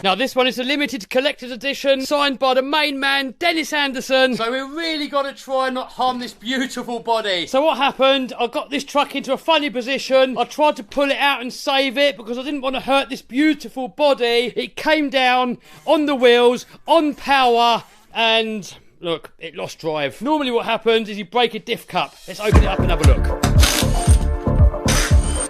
Now this one is a limited collector's edition, signed by the main man, Dennis Anderson. So we really got to try and not harm this beautiful body. So what happened, I got this truck into a funny position. I tried to pull it out and save it because I didn't want to hurt this beautiful body. It came down on the wheels, on power, and look, it lost drive. Normally what happens is you break a diff cup. Let's open it up and have a look.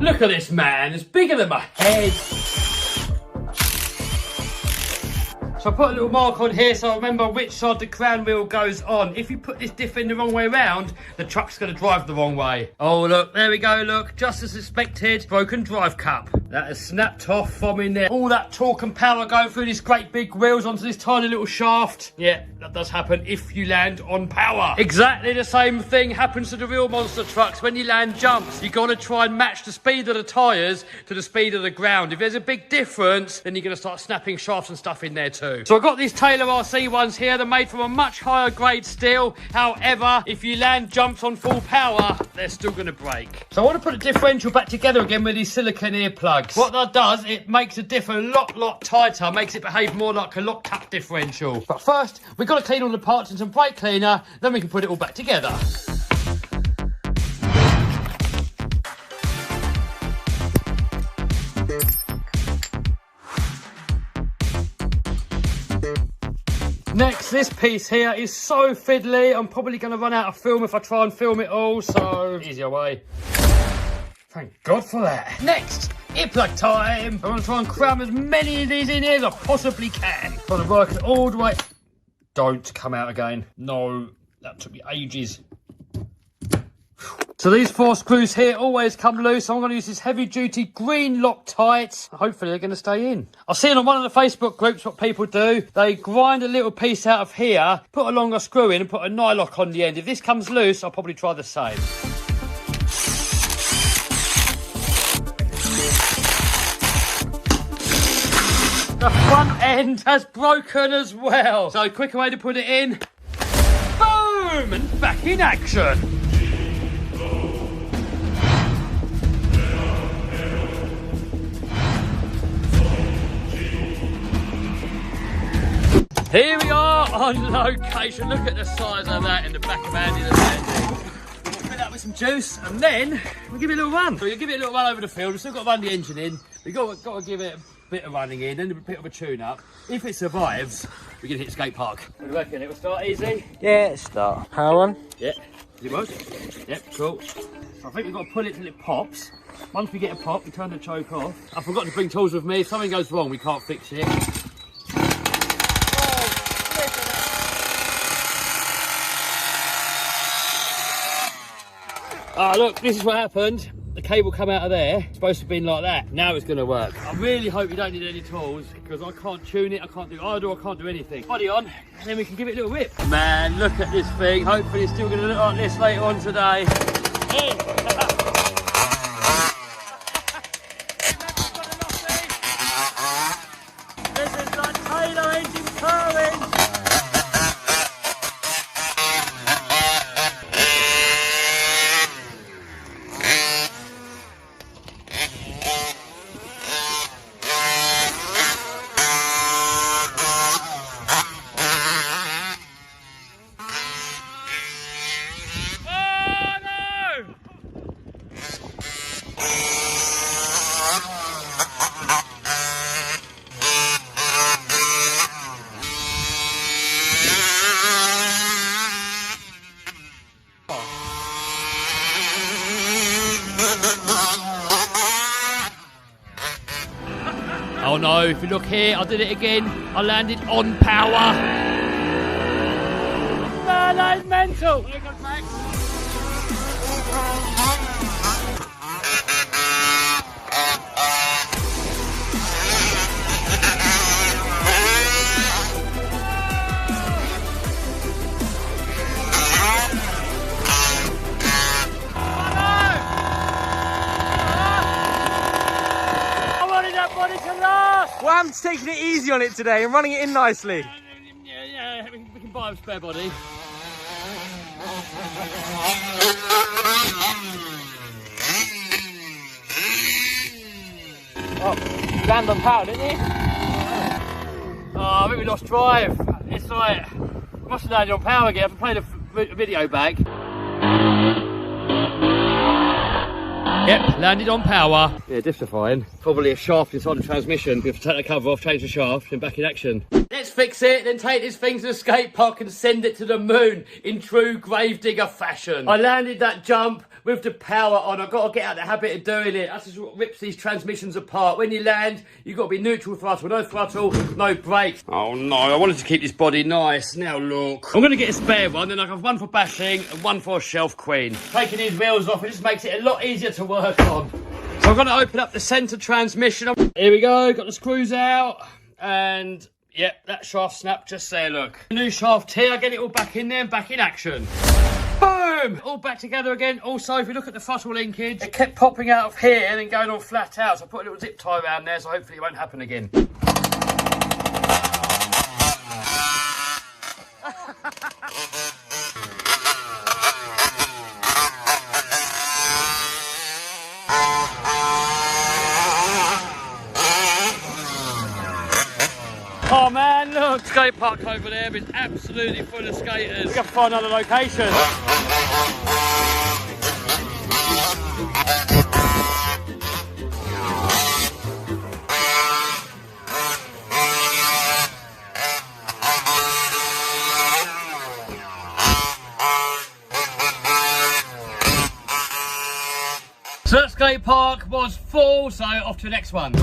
Look at this, man. It's bigger than my head. So I put a little mark on here so I remember which side the crown wheel goes on. If you put this diff in the wrong way around, the truck's going to drive the wrong way. Oh, look, there we go, look. Just as expected, broken drive cup. That has snapped off from in there. All that torque and power going through these great big wheels onto this tiny little shaft. Yeah, that does happen if you land on power. Exactly the same thing happens to the real monster trucks. When you land jumps, you got to try and match the speed of the tyres to the speed of the ground. If there's a big difference, then you're going to start snapping shafts and stuff in there too. So I've got these Taylor RC ones here. They're made from a much higher grade steel. However, if you land jumps on full power, they're still going to break. So I want to put the differential back together again with these silicone earplugs. What that does, it makes the diff a lot tighter, makes it behave more like a locked up differential. But first, we've got to clean all the parts in some brake cleaner, then we can put it all back together. Next, this piece here is so fiddly, I'm probably going to run out of film if I try and film it all, so easier way. Thank God for that. Next, earplug time. I'm going to try and cram as many of these in here as I possibly can. Trying to work it all the way. Don't come out again. No, that took me ages. So these 4 screws here always come loose. So I'm going to use this heavy duty green Loctite. Hopefully they're going to stay in. I've seen on one of the Facebook groups what people do. They grind a little piece out of here, put a longer screw in and put a nylock on the end. If this comes loose, I'll probably try the same. The front end has broken as well. So quicker way to put it in. Boom! And back in action. Here we are on location. Look at the size of that in the back of Andy the Dandy. We'll fill that with some juice and then we'll give it a little run. So we'll give it a little run over the field. We've still got to run the engine in. We've got to give it a bit of running in, then a bit of a tune up. If it survives, we're going to hit skate park. What do you reckon? It will start easy? Yeah, start. Power on? Yeah. It was? Yep, cool. So I think we've got to pull it till it pops. Once we get a pop, we turn the choke off. I forgot to bring tools with me. If something goes wrong, we can't fix it. Ah, look, this is what happened. The cable come out of there. It's supposed to have been like that. Now it's going to work. I really hope you don't need any tools because I can't tune it, I can't do idle, I can't do anything. Body on, and then we can give it a little whip. Man, look at this thing. Hopefully it's still going to look like this later on today. This is like Taylor engine purring. Oh no, if you look here, I did it again. I landed on power. Man, that's mental. Here goes Max. Well, I'm taking it easy on it today and running it in nicely. Yeah, we can buy a spare body. Oh, you landed on power, didn't you? Oh, I think we lost drive. It's like, must have landed on power again. I've played a video back. Yep, landed on power. Yeah, diffs are fine. Probably a shaft inside the transmission. We have to take the cover off, change the shaft, then back in action. Let's fix it, then take this thing to the skate park and send it to the moon in true gravedigger fashion. I landed that jump with the power on. I've got to get out of the habit of doing it. That's just what rips these transmissions apart. When you land, you've got to be neutral throttle, no brakes. Oh no, I wanted to keep this body nice. Now look. I'm going to get a spare one, then I have one for bashing and one for a shelf queen. Taking these wheels off, it just makes it a lot easier to work on. So I'm going to open up the centre transmission. Here we go, got the screws out, and yep, that shaft snapped just there, look. New shaft here, get it all back in there and back in action. Boom! All back together again. Also, if you look at the throttle linkage, it kept popping out of here and then going all flat out. So I put a little zip tie around there, so hopefully it won't happen again. Oh man, look, skate park over there is absolutely full of skaters. We've got to find another location. So that skate park was full, so off to the next one.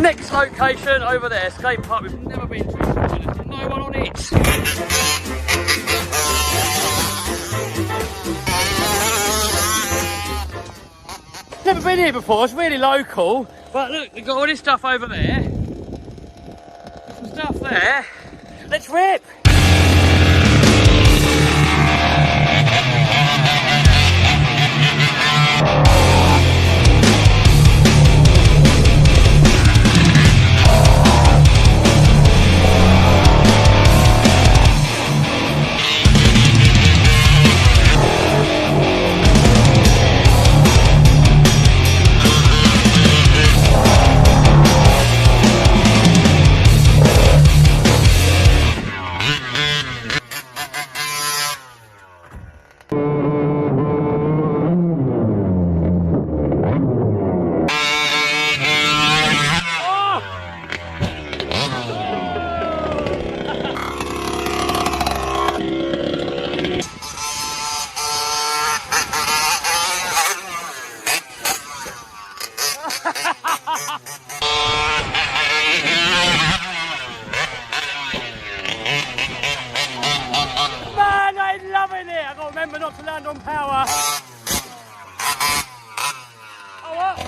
Next location over there, skate park we've never been to, there's no one on it. Never been here before, it's really local, but look, we've got all this stuff over there, some stuff there, let's rip! Man, I'm loving it! I've got to remember not to land on power. Oh, what?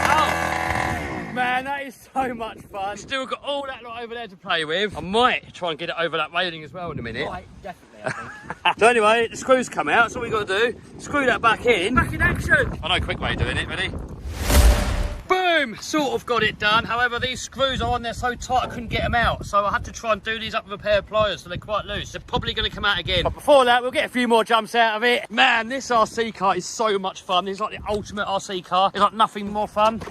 Oh! Man, that is so much fun. Still got all that lot over there to play with. I might try and get it over that railing as well in a minute. Right, definitely, I think. So anyway, the screws come out, so all we got to do, screw that back in action. I know a quick way of doing it, ready? Boom! Sort of got it done. However, these screws are on there so tight I couldn't get them out. So I had to try and do these up with a pair of pliers, so they're quite loose. They're probably going to come out again. But before that, we'll get a few more jumps out of it. Man, this RC car is so much fun. It's like the ultimate RC car. It's like nothing more fun.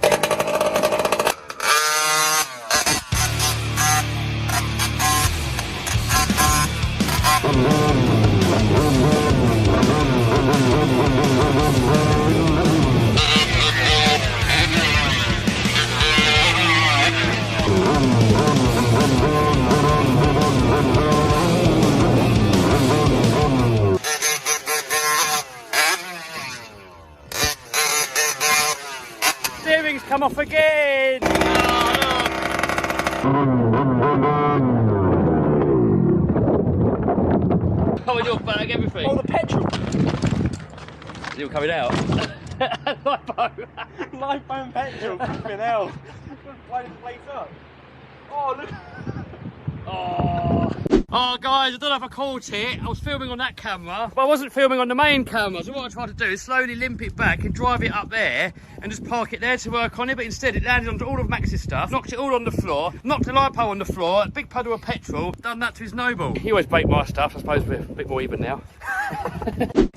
Steering's come off again. Oh, your bag, everything. Oh, the petrol. Still coming out. Lipo and petrol. Flipping hell. Blow the place up. Oh, look. Oh. Oh guys, I don't know if I caught it. I was filming on that camera, but I wasn't filming on the main camera. So what I tried to do is slowly limp it back and drive it up there and just park it there to work on it. But instead it landed onto all of Max's stuff, knocked it all on the floor, knocked the lipo on the floor, a big puddle of petrol, done that to his noble. He always break my stuff. I suppose we're a bit more even now.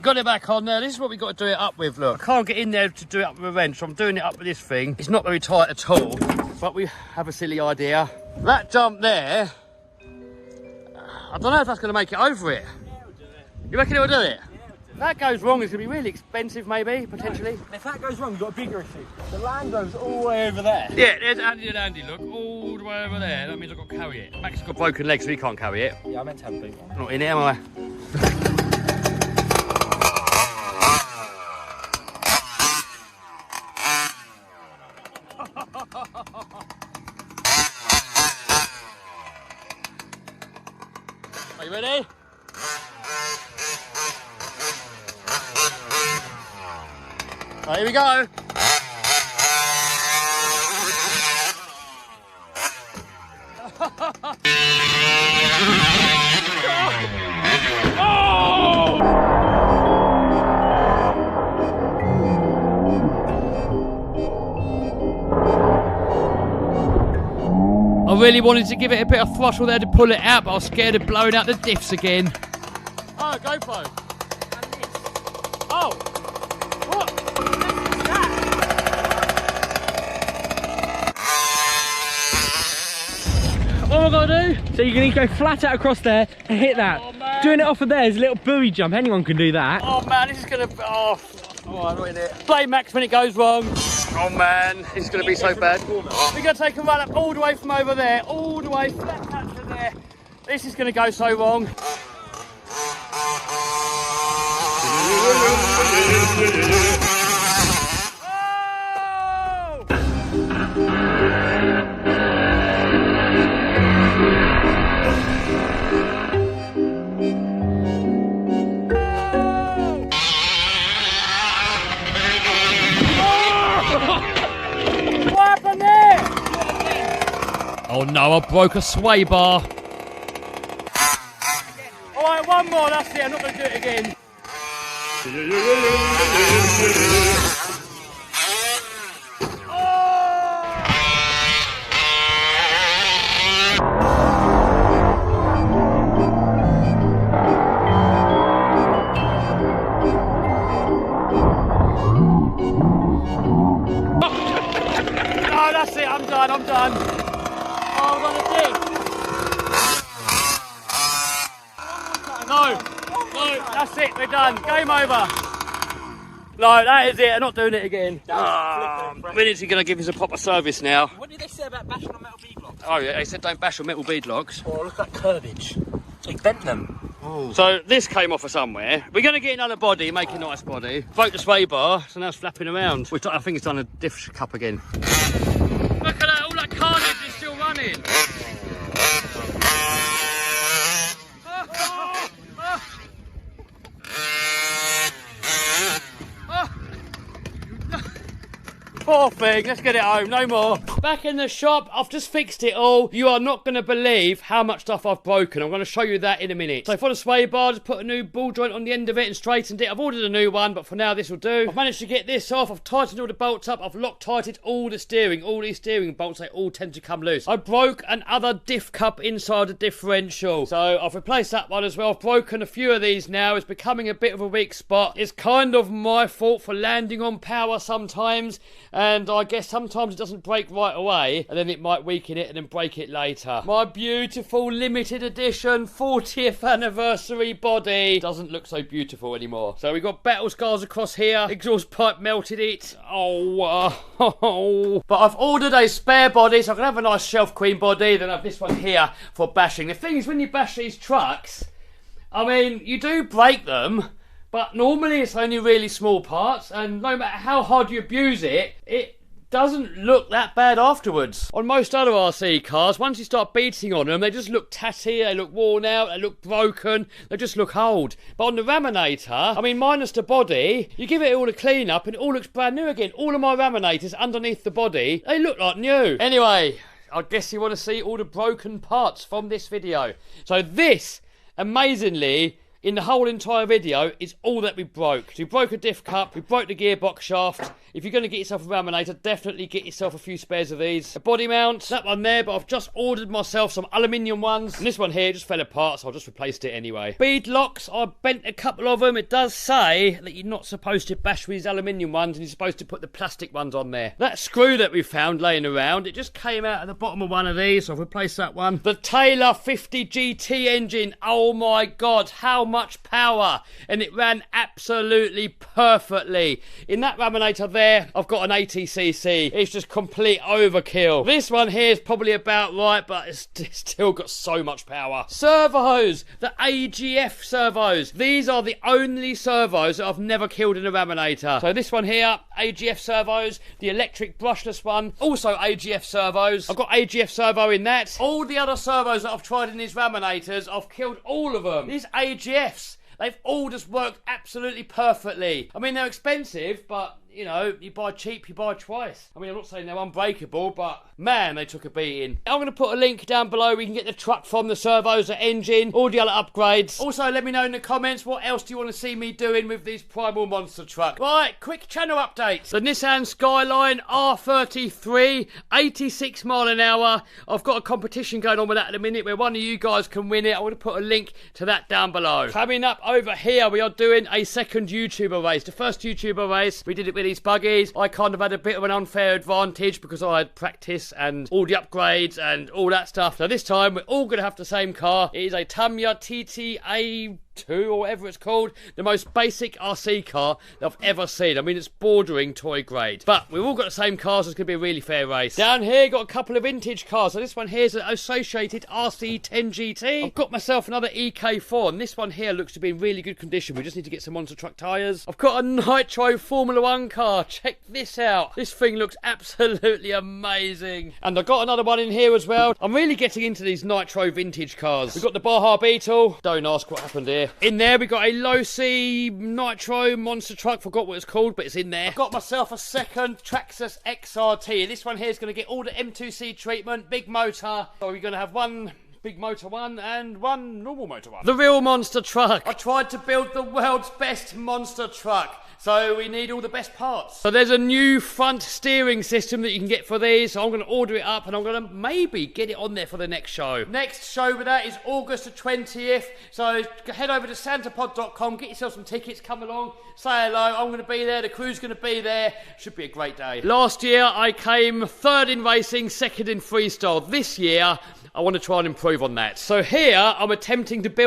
Got it back on there. This is what we got to do it up with, look. I can't get in there to do it up with a wrench, so I'm doing it up with this thing. It's not very tight at all, but we have a silly idea. That jump there, I don't know if that's going to make it over it. Yeah, it'll do it. You reckon it'll do it? Yeah, it'll do it. If that goes wrong, it's going to be really expensive, maybe, potentially. No, if that goes wrong, you've got a bigger issue. The Land Rover's all the way over there. Yeah, there's Andy and Andy, look, all the way over there. That means I've got to carry it. Max has got broken legs, so he can't carry it. Yeah, I meant to have a big one. Not in it, am I? Are you ready? Right, here we go. I really wanted to give it a bit of throttle there to pull it out, but I was scared of blowing out the diffs again. Oh, GoPro. And this. Oh! What? What am I gonna do? So you're going to go flat out across there and hit that. Oh, man. Doing it off of there is a little buoy jump. Anyone can do that. Oh man, this is gonna. Oh, I'm not in it. Blame Max when it goes wrong. Oh man, this is gonna be so bad. We're gonna take a run up all the way from over there, all the way flat out to there. This is gonna go so wrong. Oh no, I broke a sway bar. Alright, one more, that's it, I'm not going to do it again. No, that's it, I'm done. Oh, on a dick. No, that's it, we're done. Game over. No, that is it, I'm not doing it again. We're literally going to give us a proper service now. What did they say about bashing on metal bead locks? Oh yeah, they said don't bash on metal bead locks. Oh, look at that curvage. They bent them. Oh. So this came off of somewhere. We're going to get another body, make a nice body. Broke the sway bar, so now it's flapping around. I think it's done a diff cup again. Look at that, all that carnage is still running. Poor thing, let's get it home, no more. Back in the shop, I've just fixed it all. You are not going to believe how much stuff I've broken. I'm going to show you that in a minute. So for the sway bar, just put a new ball joint on the end of it and straightened it. I've ordered a new one, but for now this will do. I've managed to get this off. I've tightened all the bolts up. I've lock-tighted all the steering. All these steering bolts, they all tend to come loose. I broke another diff cup inside the differential. So I've replaced that one as well. I've broken a few of these now. It's becoming a bit of a weak spot. It's kind of my fault for landing on power sometimes. And I guess sometimes it doesn't break right away, and then it might weaken it and then break it later. My beautiful limited edition 40th anniversary body doesn't look so beautiful anymore. So we've got battle scars across here. Exhaust pipe melted it. Oh. But I've ordered a spare body, so I can have a nice shelf queen body, then I have this one here for bashing. The thing is, when you bash these trucks, I mean, you do break them, but normally it's only really small parts, and no matter how hard you abuse it, it doesn't look that bad afterwards. On most other RC cars, once you start beating on them, they just look tatty, they look worn out, they look broken, they just look old. But on the Raminator, I mean, minus the body, you give it all a clean up and it all looks brand new again. All of my Raminators underneath the body, they look like new. Anyway, I guess you want to see all the broken parts from this video. So this, amazingly, in the whole entire video, is all that we broke. So we broke a diff cup, we broke the gearbox shaft. If you're going to get yourself a raminator, definitely get yourself a few spares of these. A body mount, that one there, but I've just ordered myself some aluminium ones. And this one here just fell apart, so I just replaced it anyway. Bead locks, I bent a couple of them. It does say that you're not supposed to bash with these aluminium ones, and you're supposed to put the plastic ones on there. That screw that we found laying around, it just came out at the bottom of one of these, so I've replaced that one. The Taylor 50 GT engine, oh my god, how much power, and it ran absolutely perfectly. In that raminator there, I've got an 80cc. It's just complete overkill. This one here is probably about right, but it's still got so much power. Servos, the AGF servos. These are the only servos that I've never killed in a raminator. So this one here, AGF servos. The electric brushless one, also AGF servos. I've got AGF servo in that. All the other servos that I've tried in these raminators, I've killed all of them. These AGFs, they've all just worked absolutely perfectly. I mean, they're expensive, but, you know, you buy cheap, you buy twice. I mean, I'm not saying they're unbreakable, but, man, they took a beating. I'm going to put a link down below where you can get the truck from, the servos, the engine, all the other upgrades. Also, let me know in the comments, what else do you want to see me doing with these Primal Monster truck? Right, quick channel updates. The Nissan Skyline R33, 86 mile an hour. I've got a competition going on with that at the minute where one of you guys can win it. I want to put a link to that down below. Coming up over here, we are doing a second YouTuber race. The first YouTuber race, we did it with these buggies. I kind of had a bit of an unfair advantage because I had practice and all the upgrades and all that stuff. So this time, we're all going to have the same car. It is a Tamiya TTA2 or whatever it's called, the most basic RC car that I've ever seen. I mean, it's bordering toy grade, but we've all got the same cars, so it's going to be a really fair race. Down here, got a couple of vintage cars. So this one here is an associated RC10 GT. I've got myself another EK4, and this one here looks to be in really good condition. We just need to get some monster truck tyres. I've got a Nitro Formula 1 car. Check this out. This thing looks absolutely amazing. And I've got another one in here as well. I'm really getting into these Nitro vintage cars. We've got the Baja Beetle. Don't ask what happened here. In there, we got a low-C Nitro monster truck. Forgot what it's called, but it's in there. Got myself a second Traxxas XRT. This one here is going to get all the M2C treatment, big motor. So we're going to have one big motor one and one normal motor one. The real monster truck. I tried to build the world's best monster truck, so we need all the best parts. So there's a new front steering system that you can get for these. So I'm going to order it up and I'm going to maybe get it on there for the next show. Next show with that is August the 20th. So head over to santapod.com, get yourself some tickets, come along, say hello. I'm going to be there, the crew's going to be there. Should be a great day. Last year I came third in racing, second in freestyle. This year I want to try and improve on that. So here I'm attempting to build